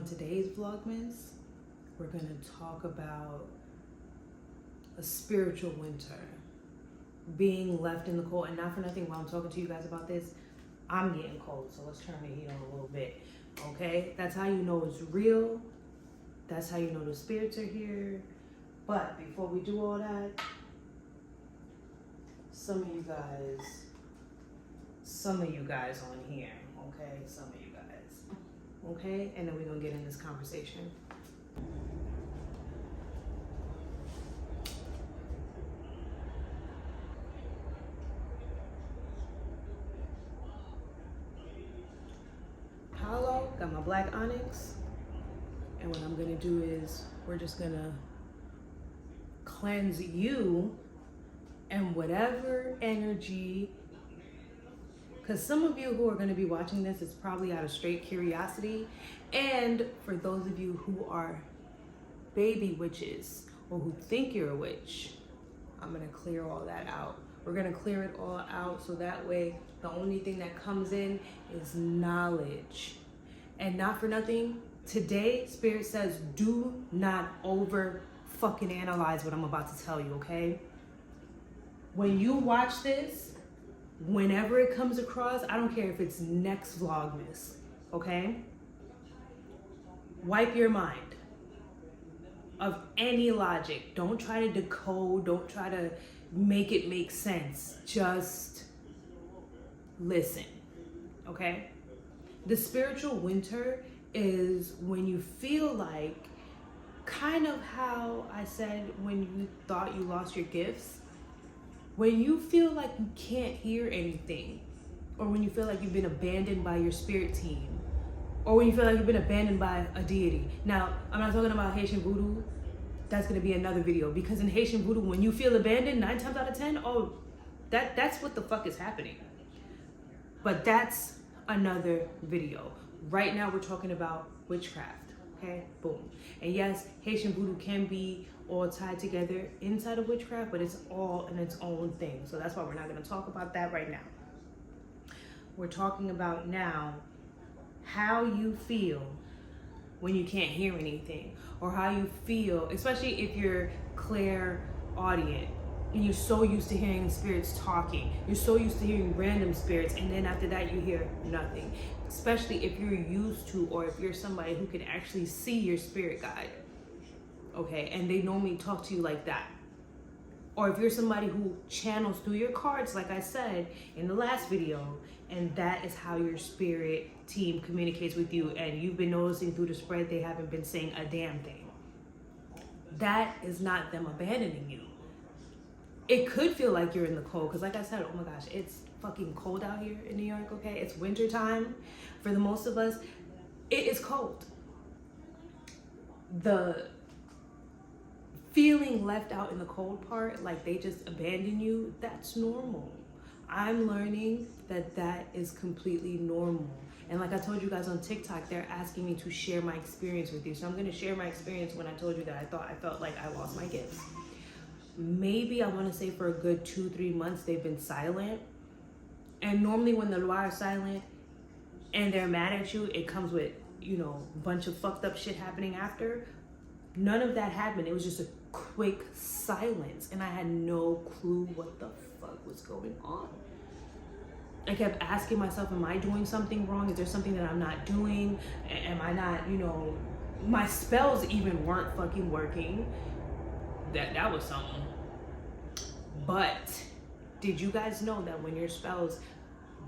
today's Vlogmas, we're going to talk about a spiritual winter, being left in the cold. And not for nothing, while I'm talking to you guys about this, I'm getting cold, so let's turn the heat on a little bit, okay? That's how you know it's real. That's how you know the spirits are here. But before we do all that, some of you guys on here, okay? Some of you guys, okay? And then we're gonna get in this conversation. Hello, got my black onyx. And what I'm gonna do is we're just gonna cleanse you and whatever energy, because some of you who are going to be watching this is probably out of straight curiosity, and for those of you who are baby witches or who think you're a witch, I'm going to clear all that out. We're going to clear it all out so that way the only thing that comes in is knowledge. And not for nothing, today Spirit says do not over fucking analyze what I'm about to tell you, okay? When you watch this, whenever it comes across, I don't care if it's next Vlogmas, okay? Wipe your mind of any logic. Don't try to decode, don't try to make it make sense. Just listen, okay? The spiritual winter is when you feel like, kind of how I said when you thought you lost your gifts, when you feel like you can't hear anything, or when you feel like you've been abandoned by your spirit team, or when you feel like you've been abandoned by a deity. Now, I'm not talking about Haitian voodoo. That's gonna be another video, because in Haitian voodoo, when you feel abandoned 9 times out of 10, oh, that's what the fuck is happening. But that's another video. Right now, we're talking about witchcraft, okay? Boom. And yes, Haitian voodoo can be all tied together inside of witchcraft, but it's all in its own thing. So that's why we're not going to talk about that right now. We're talking about now how you feel when you can't hear anything, or how you feel, especially if you're clairaudient and you're so used to hearing spirits talking. You're so used to hearing random spirits, and then after that you hear nothing. Especially if you're used to, or if you're somebody who can actually see your spirit guide. Okay, and they normally talk to you like that. Or if you're somebody who channels through your cards, like I said in the last video, and that is how your spirit team communicates with you, and you've been noticing through the spread they haven't been saying a damn thing. That is not them abandoning you. It could feel like you're in the cold, because like I said, oh my gosh, it's fucking cold out here in New York, okay? It's winter time. For the most of us, it is cold. The feeling left out in the cold part, like they just abandon you, that's normal. I'm learning that that is completely normal. And like I told you guys on TikTok, they're asking me to share my experience with you. So I'm going to share my experience when I told you that I felt like I lost my gifts. Maybe I want to say for a good 2-3 months they've been silent. And normally when the Loire are silent and they're mad at you, it comes with, you know, a bunch of fucked up shit happening after. None of that happened. It was just a quick silence, and I had no clue what the fuck was going on. I kept asking myself, am I doing something wrong? Is there something that I'm not doing? Am I not, you know, my spells even weren't fucking working. That was something. But did you guys know that when your spells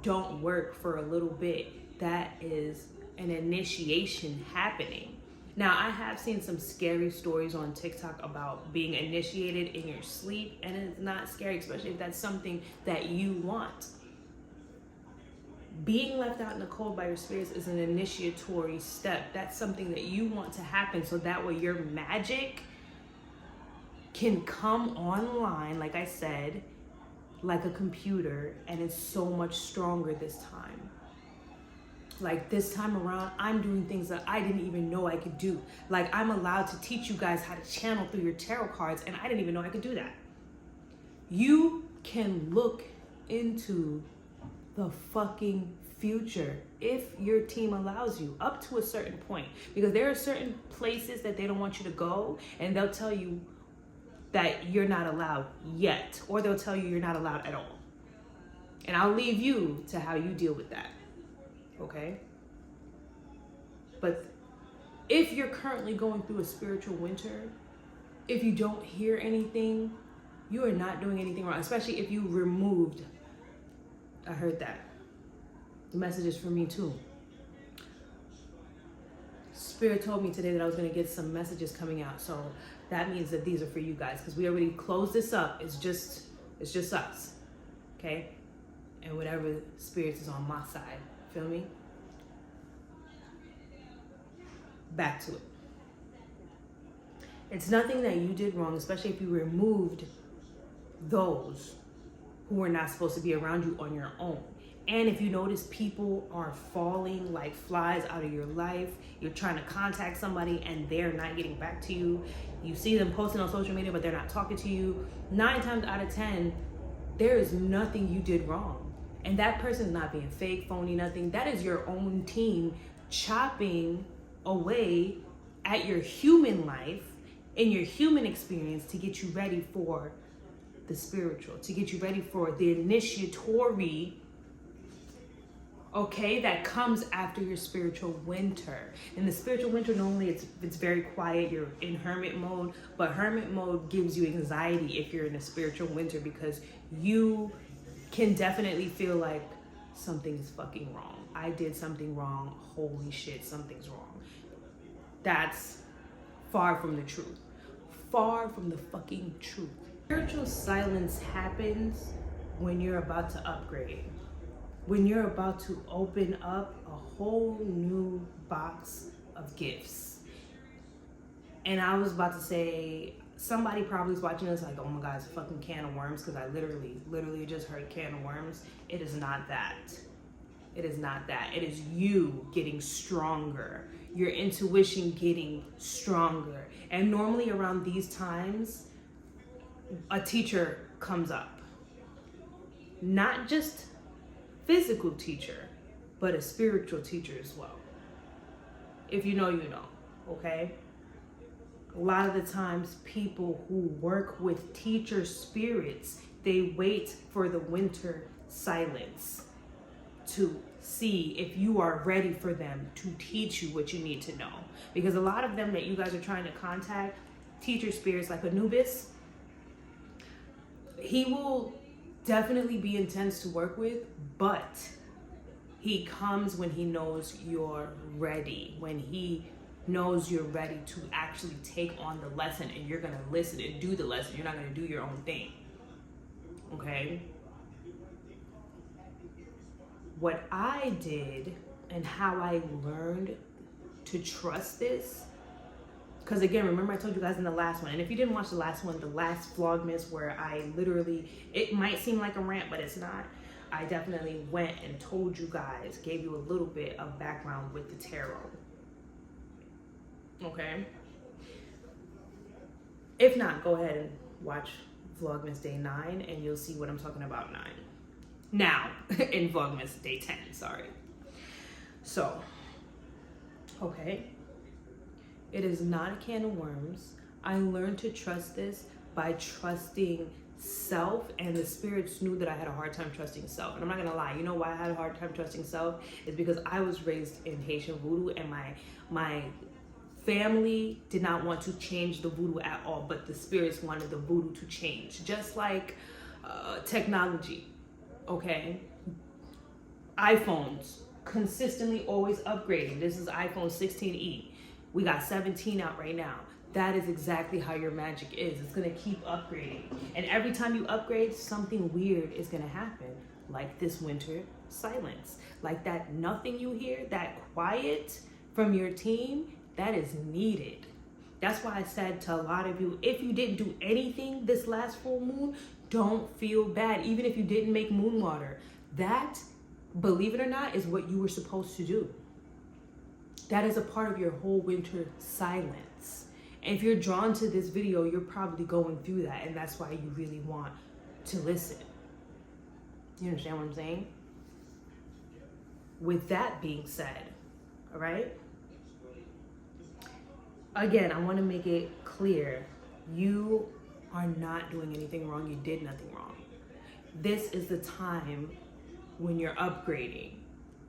don't work for a little bit, that is an initiation happening? Now, I have seen some scary stories on TikTok about being initiated in your sleep, and it's not scary, especially if that's something that you want. Being left out in the cold by your spirits is an initiatory step. That's something that you want to happen, so that way your magic can come online, like I said, like a computer, and it's so much stronger this time. Like this time around, I'm doing things that I didn't even know I could do. Like I'm allowed to teach you guys how to channel through your tarot cards, and I didn't even know I could do that. You can look into the fucking future if your team allows you, up to a certain point. Because there are certain places that they don't want you to go, and they'll tell you that you're not allowed yet, or they'll tell you you're not allowed at all. And I'll leave you to how you deal with that, okay? But if you're currently going through a spiritual winter, if you don't hear anything, you are not doing anything wrong, especially if you removed. I heard that. The message is for me too. Spirit told me today that I was going to get some messages coming out, so that means that these are for you guys, because we already closed this up. It's just us, okay? And whatever spirits is on my side, feel me? Back to it. It's nothing that you did wrong, especially if you removed those who were not supposed to be around you on your own. And if you notice people are falling like flies out of your life, you're trying to contact somebody and they're not getting back to you. You see them posting on social media, but they're not talking to you. 9 times out of 10, there is nothing you did wrong. And that person's not being fake, phony, nothing. That is your own team chopping away at your human life and your human experience to get you ready for the spiritual, to get you ready for the initiatory, okay, that comes after your spiritual winter. In the spiritual winter, normally it's very quiet. You're in hermit mode, but hermit mode gives you anxiety if you're in a spiritual winter, because you can definitely feel like something is fucking wrong. I did something wrong. Holy shit, something's wrong. That's far from the truth. Far from the fucking truth. Spiritual silence happens when you're about to upgrade. When you're about to open up a whole new box of gifts. And I was about to say, somebody probably is watching this like, oh my God, it's a fucking can of worms, because I literally just heard can of worms. It is not that. It is not that. It is you getting stronger. Your intuition getting stronger. And normally around these times, a teacher comes up. Not just physical teacher, but a spiritual teacher as well. If you know, you know, okay? A lot of the times people who work with teacher spirits, they wait for the winter silence to see if you are ready for them to teach you what you need to know. Because a lot of them that you guys are trying to contact, teacher spirits like Anubis, he will definitely be intense to work with, but he comes when he knows you're ready, when he knows you're ready to actually take on the lesson, and you're gonna listen and do the lesson. You're not gonna do your own thing, okay? What I did and how I learned to trust this, because again, remember I told you guys in the last one, and if you didn't watch the last one, the last Vlogmas, where I literally, it might seem like a rant, but it's not. I definitely went and told you guys, gave you a little bit of background with the tarot. Okay? If not, go ahead and watch Vlogmas Day 9 and you'll see what I'm talking about 9. Now, in Vlogmas Day 10, sorry. So, okay. It is not a can of worms. I learned to trust this by trusting self, and the spirits knew that I had a hard time trusting self. And I'm not gonna lie, you know why I had a hard time trusting self? Is because I was raised in Haitian voodoo, and my family did not want to change the voodoo at all, but the spirits wanted the voodoo to change. Just like technology, okay? iPhones, consistently always upgrading. This is iPhone 16e. We got 17 out right now. That is exactly how your magic is. It's gonna keep upgrading. And every time you upgrade, something weird is gonna happen. Like this winter silence. Like that nothing you hear, that quiet from your team, that is needed. That's why I said to a lot of you, if you didn't do anything this last full moon, don't feel bad. Even if you didn't make moon water, that, believe it or not, is what you were supposed to do. That is a part of your whole winter silence. And if you're drawn to this video, you're probably going through that, and that's why you really want to listen. You understand what I'm saying? with that being said, all right? Again, I want to make it clear, you are not doing anything wrong. You did nothing wrong. This is the time when you're upgrading,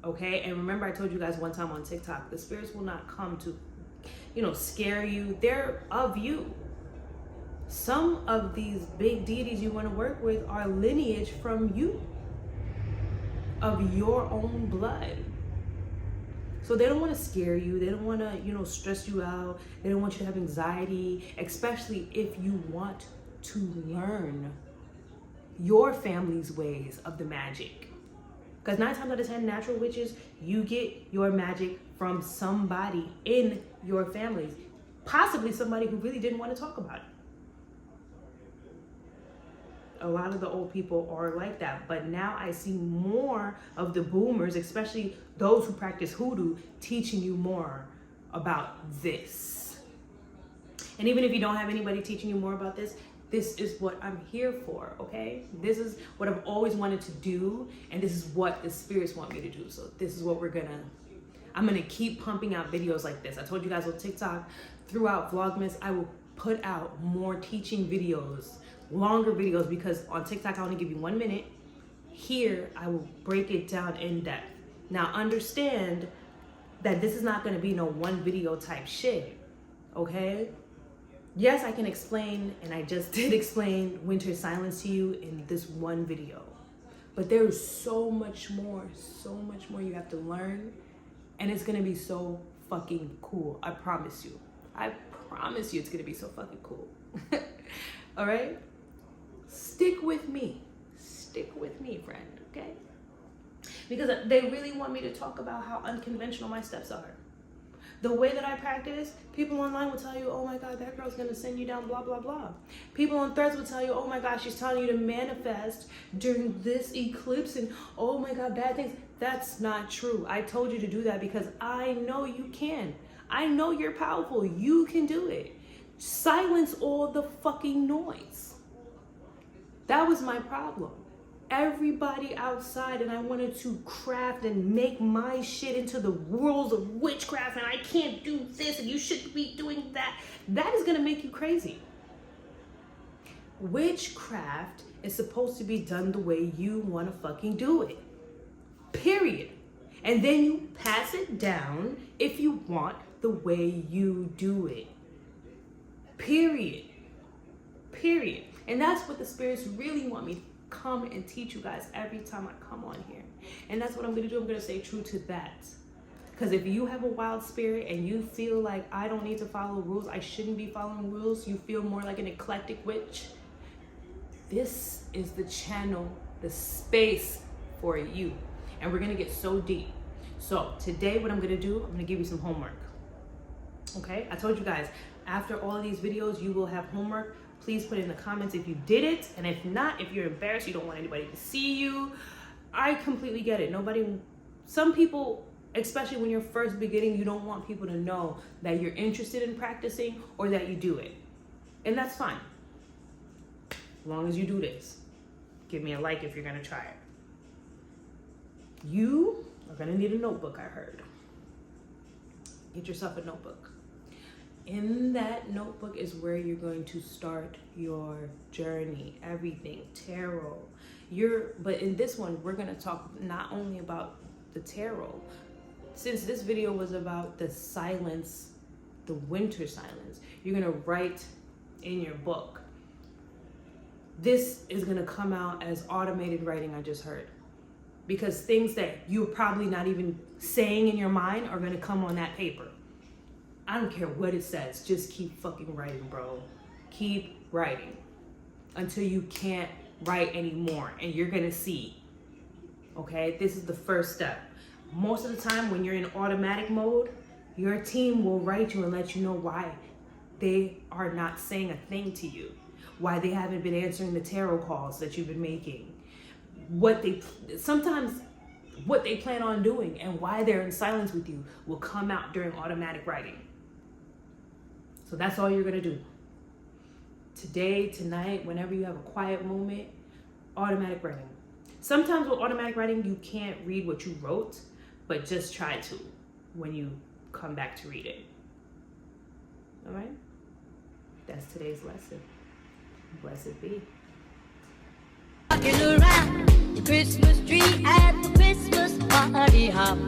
okay? And remember, I told you guys one time on TikTok, the spirits will not come to, scare you. They're of you. Some of these big deities you want to work with are lineage from you, of your own blood. So they don't want to scare you. They don't want to, stress you out. They don't want you to have anxiety, especially if you want to learn your family's ways of the magic. Because 9 times out of 10, natural witches, you get your magic from somebody in your families, possibly somebody who really didn't want to talk about it. A lot of the old people are like that, but now I see more of the boomers, especially those who practice hoodoo, teaching you more about this. And even if you don't have anybody teaching you more about this, this is what I'm here for, okay? This is what I've always wanted to do, and this is what the spirits want me to do. So this is what I'm gonna keep pumping out videos like this. I told you guys on TikTok, throughout Vlogmas, I will put out more teaching videos, longer videos, because on TikTok I only give you 1 minute. Here I will break it down in depth. Now understand that this is not going to be no one video type shit, okay? Yes, I can explain, and I just did explain winter silence to you in this one video, but there is so much more you have to learn, and it's going to be so fucking cool. I promise you it's going to be so fucking cool. All right? Stick with me, friend, okay? Because they really want me to talk about how unconventional my steps are. The way that I practice, people online will tell you, oh my God, that girl's gonna send you down, blah, blah, blah. People on threads will tell you, oh my gosh, she's telling you to manifest during this eclipse, and oh my God, bad things. That's not true. I told you to do that because I know you can. I know you're powerful. You can do it. Silence all the fucking noise. That was my problem. Everybody outside, and I wanted to craft and make my shit into the rules of witchcraft, and I can't do this, and you shouldn't be doing that. That is gonna make you crazy. Witchcraft is supposed to be done the way you wanna fucking do it. Period. And then you pass it down if you want the way you do it. Period. And that's what the spirits really want me to come and teach you guys every time I come on here. And that's what I'm gonna do. I'm gonna stay true to that. Because if you have a wild spirit and you feel like I don't need to follow rules, I shouldn't be following rules, you feel more like an eclectic witch, this is the channel, the space for you. And we're gonna get so deep. So today what I'm gonna do, I'm gonna give you some homework. Okay, I told you guys, after all of these videos, you will have homework. Please put in the comments if you did it. And if not, if you're embarrassed, you don't want anybody to see you, I completely get it. Some people, especially when you're first beginning, you don't want people to know that you're interested in practicing or that you do it. And that's fine. As long as you do this. Give me a like if you're gonna try it. You are gonna need a notebook, I heard. Get yourself a notebook. In that notebook is where you're going to start your journey, everything, tarot. But in this one, we're gonna talk not only about the tarot. Since this video was about the silence, the winter silence, you're gonna write in your book. This is gonna come out as automated writing, I just heard. Because things that you're probably not even saying in your mind are gonna come on that paper. I don't care what it says, just keep fucking writing, bro. Keep writing until you can't write anymore, and you're gonna see, okay? This is the first step. Most of the time when you're in automatic mode, your team will write you and let you know why they are not saying a thing to you, why they haven't been answering the tarot calls that you've been making, sometimes what they plan on doing and why they're in silence with you will come out during automatic writing. So that's all you're gonna do. Today, tonight, whenever you have a quiet moment, automatic writing. Sometimes with automatic writing, you can't read what you wrote, but just try to when you come back to read it. All right? That's today's lesson. Blessed be. Walking around the Christmas tree at the Christmas party hop.